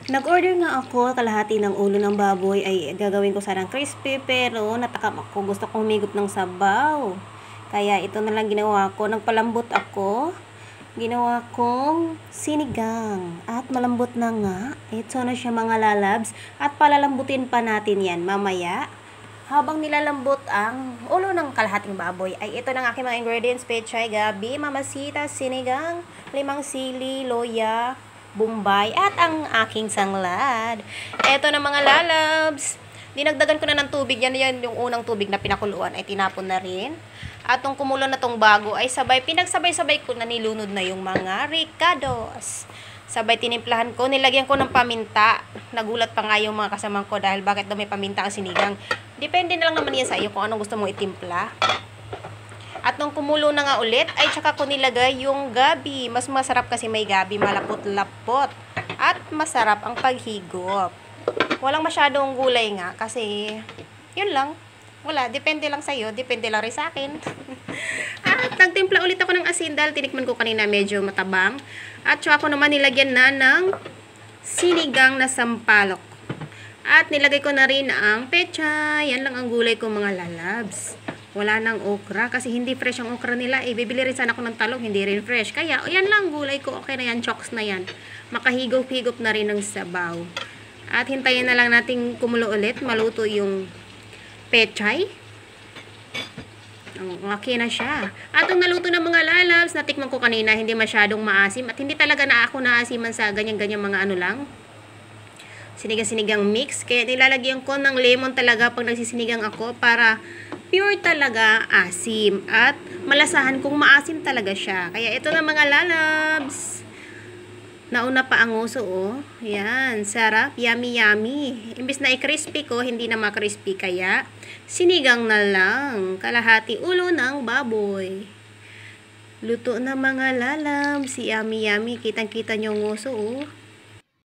Nag-order nga ako, kalahati ng ulo ng baboy ay gagawin ko sanang crispy, pero natakam ako, gusto kong humigop ng sabaw. Kaya ito na lang ginawa ko, nagpalambot ako. Ginawa kong sinigang at malambot na nga. Ito na siya mga lalabs at palalambutin pa natin yan mamaya. Habang nilalambot ang ulo ng kalahating baboy ay ito na ang aking mga ingredients: pechay, gabi, mamasita, sinigang, limang sili, loya, Bombay, at ang aking sanglad. Eto na mga lalabs. Dinagdagan ko na ng tubig. Yan yung unang tubig na pinakuluan ay tinapon na rin. At nung kumulo na tong bago ay pinagsabay-sabay ko na nilunod na yung mga ricados. Sabay tinimplahan ko, nilagyan ko ng paminta. Nagulat pa nga yung mga kasamang ko dahil bakit daw may paminta ang sinigang. Depende na lang naman yan sa iyo kung anong gusto mong itimpla. At nung kumulo na nga ulit, ay tsaka ko nilagay yung gabi. Mas masarap kasi may gabi, malapot-lapot. At masarap ang paghigop. Walang masyadong gulay nga kasi yun lang. Wala, depende lang sa'yo, depende lang rin sa akin. At nagtimpla ulit ako ng asin dahil tinikman ko kanina medyo matabang. At tsaka ko naman nilagyan na ng sinigang na sampalok. At nilagay ko na rin ang pechay. Yan lang ang gulay ko mga lalabs. Wala nang okra kasi hindi fresh ang okra nila. Bibili rin sana ako ng talong, hindi rin fresh. Kaya, yan lang gulay ko. Okay na yan, chokes na yan. Makahigop-higop na rin ng sabaw. At hintayin na lang natin kumulo ulit. Maluto yung pechay. Okay na siya. At ang naluto ng mga lalabs, natikman ko kanina, hindi masyadong maasim. At hindi talaga na ako naasiman sa ganyan-ganyan mga ano lang. Sinigang-sinigang mix. Kaya nilalagyan ko ng lemon talaga pag nagsisinigang ako para pure talaga asim. At malasahan kung maasim talaga siya. Kaya ito na mga lalabs. Nauna pa ang uso, oh. Yan, sarap. Yummy, yummy. Imbis na i-crispy ko, hindi na ma-crispy. Kaya, sinigang na lang. Kalahati ulo ng baboy. Luto na mga lalabs. Si yummy, yummy. Kitang-kita nyo ang uso, oh.